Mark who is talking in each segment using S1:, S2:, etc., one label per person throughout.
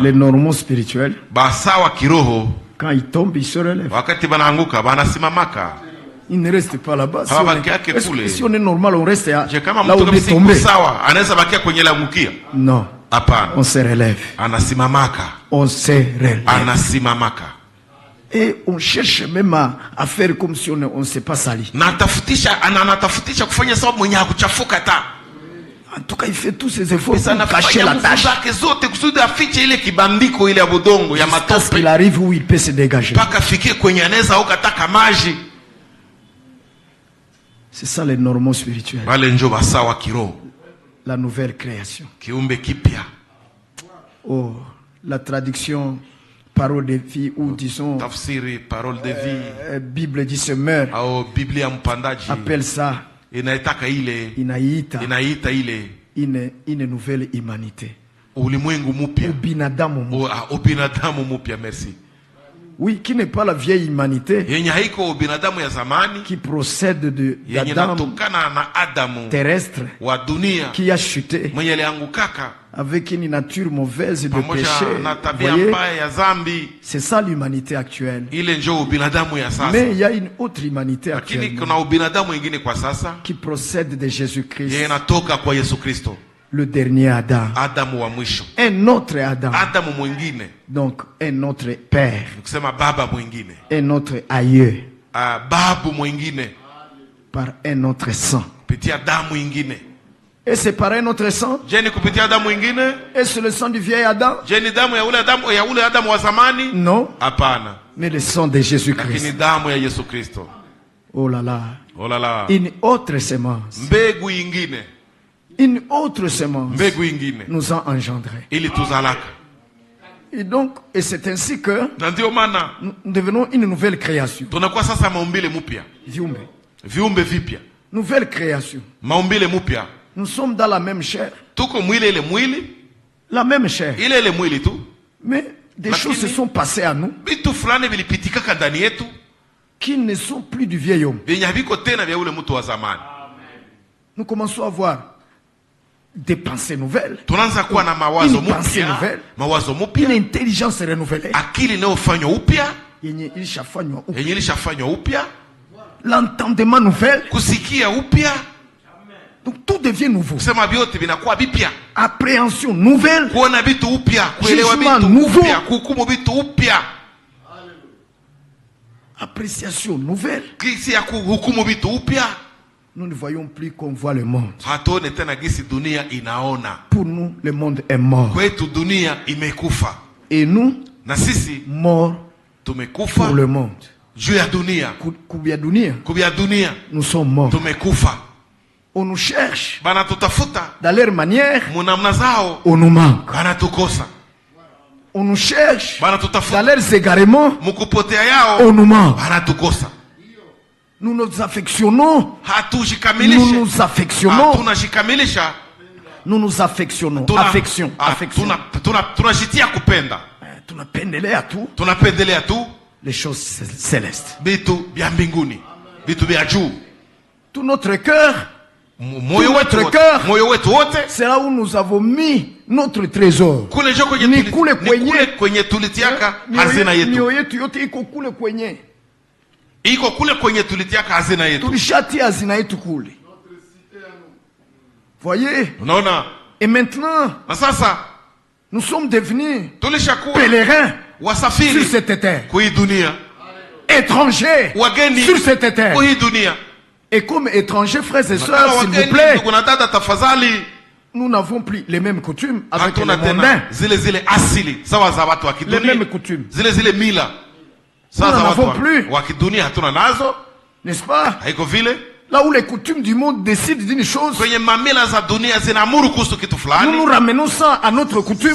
S1: Les normaux spirituels,
S2: basawa kiroho,
S1: quand ils tombent, ils se relèvent.
S2: wakati banaanguka banasimamaka.
S1: Ils ne restent pas là-bas. Si on est normal, on reste là
S2: où on est tombé.
S1: Non. On se relève. On se relève. Et on cherche même à faire comme si on ne s'est pas sali. En tout cas, il fait tous ses efforts pour cacher la tâche. Jusqu'à ce qu'il arrive où il peut se dégager. C'est ça les normaux spirituels. La nouvelle création. Oh, la traduction parole de vie ou disons Bible du semeur appelle ça une nouvelle humanité. Oui, qui n'est pas la vieille humanité qui procède de l'Adam terrestre qui a chuté avec une nature mauvaise de péché. C'est ça l'humanité actuelle. Mais il y a une autre humanité actuelle qui procède de Jésus-Christ, le dernier Adam. Un autre Adam. Donc un autre père. Un autre aïeux. Par un autre sang. Et c'est par un autre sang. Et c'est le sang du vieil Adam. Non. Mais le sang de Jésus-Christ. Oh là là. Une autre semence. Une autre semence nous a engendrés. Et donc, et c'est ainsi que nous devenons une nouvelle création. Nouvelle création. Nous sommes dans la même chair. La même chair. Mais des choses se sont passées à nous qui ne sont plus du vieil homme. Nous commençons à voir des pensées nouvelles, une pensée nouvelle, une intelligence renouvelée, l'entendement nouvel. Donc tout devient nouveau. Appréhension nouvelle, jugement nouveau, appréciation nouvelle. Nous ne voyons plus qu'on voit le monde. Pour nous, le monde est mort. Et nous, morts pour le monde. Nous sommes morts. On nous cherche. Dans leur manière, on nous manque. On nous cherche. Dans leurs égarements, on nous manque. Nous nous affectionnons. Nous nous affectionnons. Nous nous affectionnons. Affection. Tunapendelea tout. Les choses célestes. Tout notre cœur. C'est là où nous avons mis notre trésor.
S2: Iko kule kwenye tulitiaka hazina yetu.
S1: Tulishatia hazina yetu kule. Voyez?
S2: Unaona?
S1: Et maintenant,
S2: na sasa
S1: nous sommes devenus pèlerins sur cette terre.
S2: Kwa hii dunia.
S1: Étrangers sur cette terre.
S2: Kwa hii dunia.
S1: Et comme étrangers, frères et sœurs, s'il vous plaît, nous n'avons plus les mêmes coutumes avec les mondains. Les mêmes coutumes. Nous n'en avons plus. N'est-ce pas? Là où les coutumes du monde décident d'une chose, nous nous ramenons ça à notre coutume.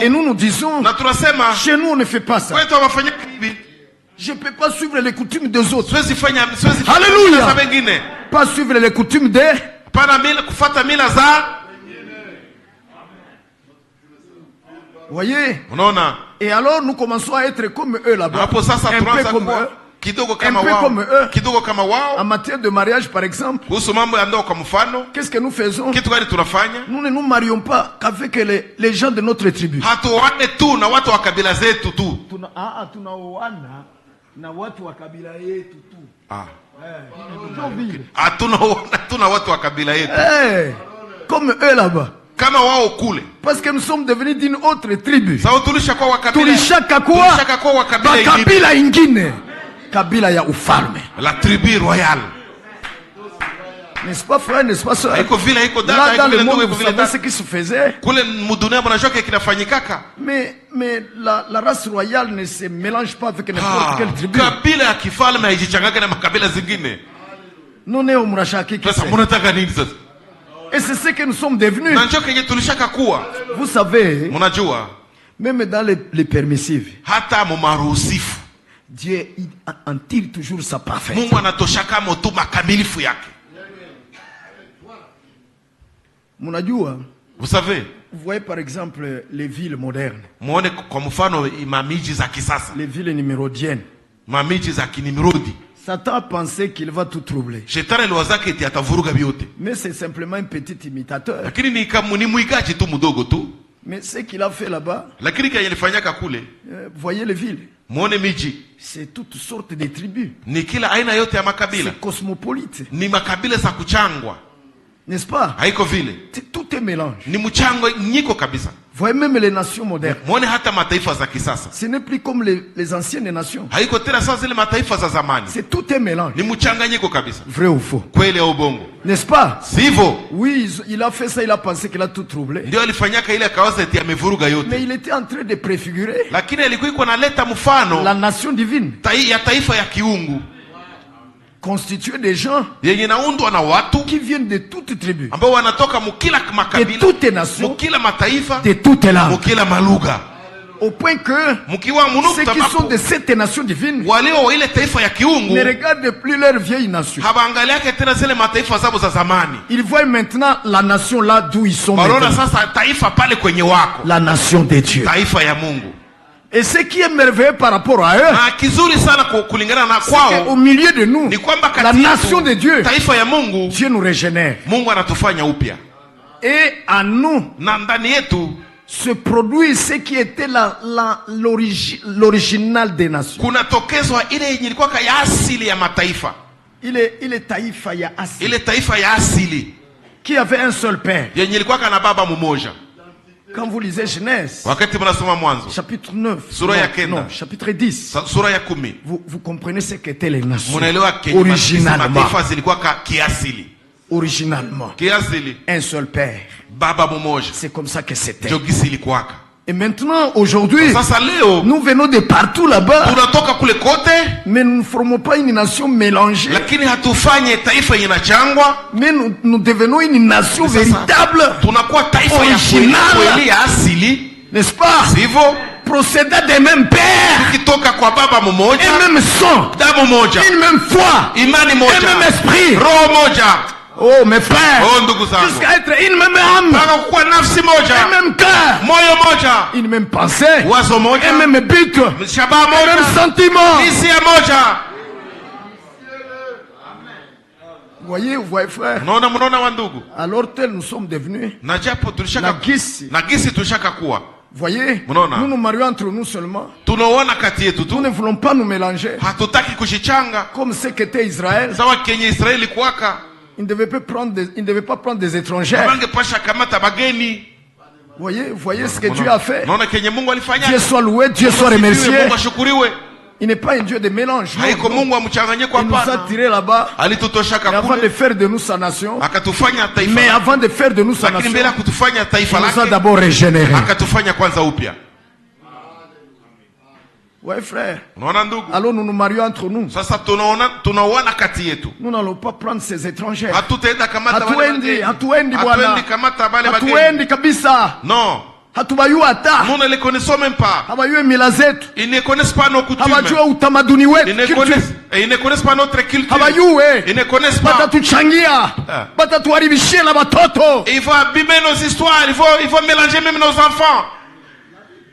S1: Et nous nous disons, chez nous on ne fait pas ça. Je ne peux pas suivre les coutumes des autres. Alléluia. Pas suivre les coutumes des... Voyez? Et alors nous commençons à être comme eux là-bas. Un peu comme eux. un peu comme eux. En matière de mariage, par exemple, qu'est-ce que nous faisons? Nous ne nous marions pas qu'avec les gens de notre tribu. Comme eux là-bas. Parce que nous sommes devenus d'une autre tribu. Kabila ingine. Kabila ya ufalme.
S2: La tribu royale.
S1: N'est-ce pas frère, n'est-ce pas soeur? Là dans le monde, vous savez ce qui se faisait. Mais la race royale ne se mélange pas avec n'importe quelle tribu. Nous ne umrashaki kisa. Et c'est ce que nous sommes devenus. Vous savez, même dans les permissifs, Dieu en tire toujours sa parfaite.
S2: Vous savez,
S1: vous voyez par exemple les villes modernes, les villes nimérodiennes. Satan a pensé qu'il va tout troubler. Mais c'est simplement un petit imitateur. Mais ce qu'il a fait là-bas, voyez les villes. C'est toutes sortes de tribus. C'est cosmopolite. N'est-ce pas? Tout est mélange. Voyez même les nations modernes. Ce n'est plus comme les anciennes nations. C'est tout est mélange. Vrai ou faux? N'est-ce pas? Oui, il a fait ça, il a pensé qu'il a tout troublé. Mais il était en train de préfigurer la nation divine, constituée des gens qui viennent de toutes tribus, de toutes nations, de toutes langues. Au point que ceux qui sont de cette nation divine ne regardent plus leur vieille nation. Ils voient maintenant la nation là d'où ils sont maintenant. La nation de Dieu. Et ce qui est merveilleux par rapport à eux, c'est qu'au milieu de nous, la nation de Dieu, Dieu nous régénère. Et à nous se produit ce qui était l'original des nations. Il est taifa ya asili, qui avait un seul père. Quand vous lisez Genèse, chapitre 9, non, chapitre 10, vous comprenez ce qu'étaient les nations. Originalement, un seul père. C'est comme ça que c'était. Et maintenant, aujourd'hui, nous venons de partout là-bas, mais nous ne formons pas une nation mélangée. Mais nous devenons une nation véritable, originale, n'est-ce pas? Procédant des mêmes pères, et même sang, une même foi, et même esprit. Oh mes frères, jusqu'à être une même âme, un même cœur, une même pensée, un même but, un même sentiment. Vous voyez frère, alors tel nous sommes devenus. Voyez, nous nous marions entre nous seulement. Nous ne voulons pas nous mélanger. Comme ce qu'était Israël. Il ne devait pas prendre des étrangers. Voyez ce que Dieu a fait. Dieu soit loué, Dieu soit remercié. Il n'est pas un Dieu de mélange. Il nous a tirés là-bas. Avant de faire de nous sa nation. Mais avant de faire de nous sa nation, il nous a d'abord régénérés. Ouais frère. Alors nous nous marions entre nous. Nous n'allons pas prendre ces étrangers. Hatuendi kabisa.
S2: Non.
S1: Hatubayua hata.
S2: Nous ne les connaissons même pas.
S1: Hawajui mila zetu.
S2: Ils ne connaissent pas nos coutumes.
S1: Hawajua utamaduni wetu.
S2: Ils ne connaissent pas notre culture.
S1: Hawajui.
S2: Ils ne connaissent pas.
S1: Batatuchangia. Batatuharibishia na watoto.
S2: Ils vont abîmer nos histoires. Ils vont mélanger même nos enfants.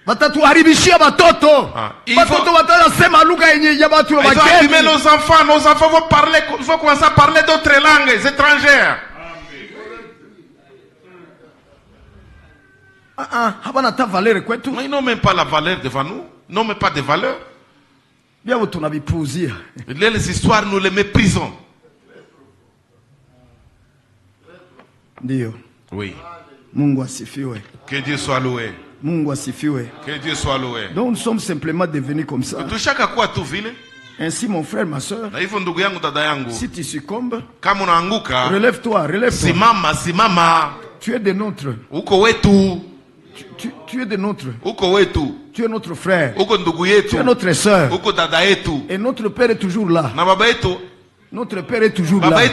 S1: watatuharibishia watoto. Watoto watasema lugha yenye ya watu wa
S2: wageni. Nos enfants vont commencer à parler d'autres langues étrangères.
S1: Habana ta valeur kwetu.
S2: Ils n'ont même pas la valeur devant nous. Ils n'ont même pas de valeur.
S1: Bien vous tunavipuuzia.
S2: Les histoires nous les méprisons.
S1: Ndio.
S2: Oui.
S1: Mungu asifiwe.
S2: Que Dieu soit loué.
S1: Mungu asifiwe.
S2: Que Dieu soit loué.
S1: Donc nous sommes simplement devenus comme ça. Ainsi mon frère, ma soeur, si tu succombes, relève-toi, relève-toi.
S2: Simama.
S1: Tu es de nôtres. Tu es de nôtres. Tu es notre frère. Tu es notre soeur. Et notre père est toujours là. Notre père est toujours là.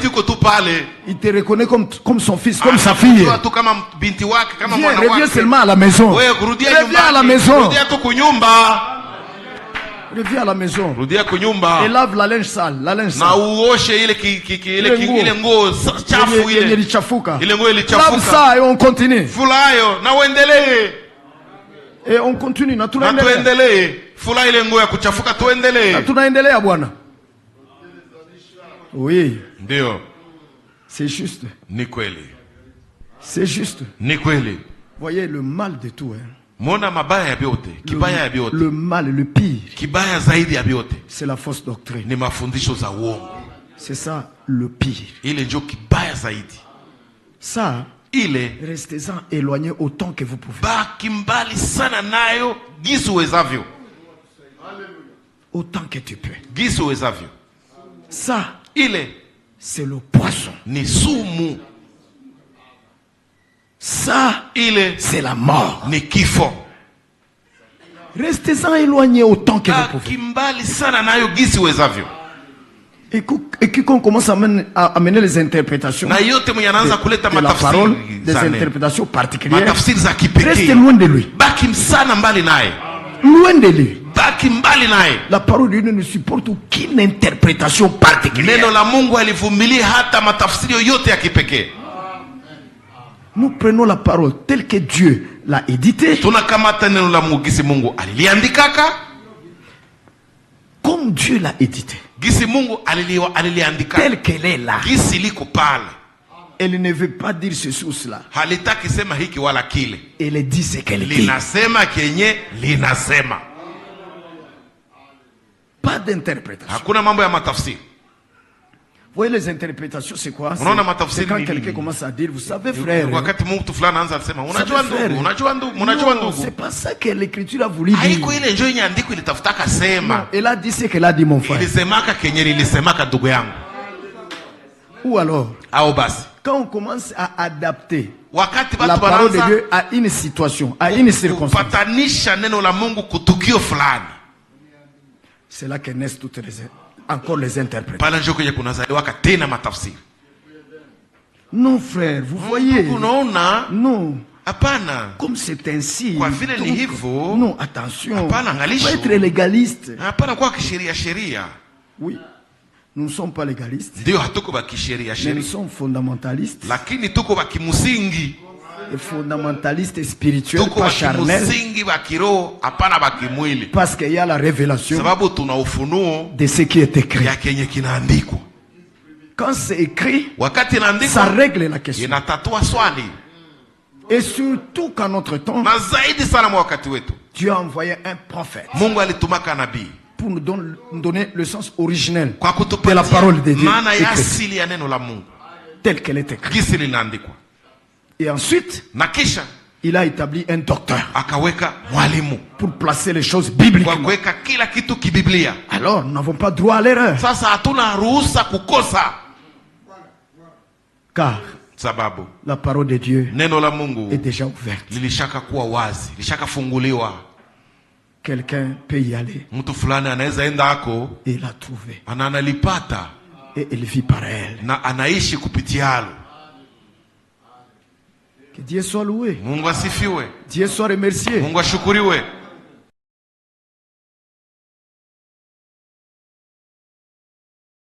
S1: Il te reconnaît comme son fils, comme sa fille. Viens, reviens seulement à la maison. Reviens à la maison. Reviens à la maison. Et lave la linge sale. La linge sale. Lave ça et on continue. Et on continue. Tunaendelea bwana. Oui.
S2: Ndio.
S1: C'est juste.
S2: Ni kweli.
S1: C'est juste.
S2: Ni kweli.
S1: Voyez le mal de tout, hein.
S2: Mona mabaya ya biote, kibaya ya biote.
S1: Le mal, le pire.
S2: Kibaya zaidi ya biote.
S1: C'est la fausse doctrine.
S2: Ni mafundisho za uongo.
S1: C'est ça le pire.
S2: Ile ndio kibaya zaidi.
S1: Ça,
S2: ile
S1: restez-en éloigné autant que vous pouvez.
S2: Baki mbali sana nayo gisi uwezavyo.
S1: Autant que tu peux.
S2: Gisi uwezavyo.
S1: Ça,
S2: ile
S1: c'est le poisson.
S2: Ni sumu.
S1: Ça,
S2: ile
S1: c'est la mort.
S2: Ni kifo.
S1: Restez-en éloigné autant que vous pouvez.
S2: Kimbali sana nayo gisi uwezavyo.
S1: Et quiconque commence à amener les interprétations de la parole, des interprétations particulières, restez loin de lui. Loin de lui. La parole de Dieu ne supporte aucune interprétation particulière. Nous prenons la parole telle que Dieu l'a éditée. Comme Dieu l'a édité. Telle qu'elle est là. Elle ne veut pas dire ceci ou cela. Elle dit ce qu'elle dit. Pas d'interprétation. Vous voyez les interprétations, c'est quoi? C'est quand quelqu'un commence à dire, vous savez frère, non, c'est pas ça que l'écriture a voulu dire. Non, elle a dit ce qu'elle a dit, mon frère. Ou alors, quand on commence à adapter la parole de Dieu à une situation, à une circonstance, c'est là que naissent toutes encore les interprétations. Non frère, vous voyez. Non. Comme c'est ainsi. Non, attention. Il faut être légaliste. Oui. Nous ne sommes pas légalistes. Mais nous sommes fondamentalistes. Et fondamentalistes spirituels, pas charnels. Parce qu'il y a la révélation de ce qui est écrit. Quand c'est écrit, ça règle la question. Et surtout qu'en notre temps, Dieu a envoyé un prophète pour nous donner le sens originel de la parole de Dieu telle qu'elle est écrite. Et ensuite, il a établi un docteur pour placer les choses bibliquement. Alors, nous n'avons pas droit à l'erreur. Car la parole de Dieu est déjà ouverte. Quelqu'un peut y aller et la trouver. Et elle vit par elle. Que Dieu soit loué. Dieu soit remercié.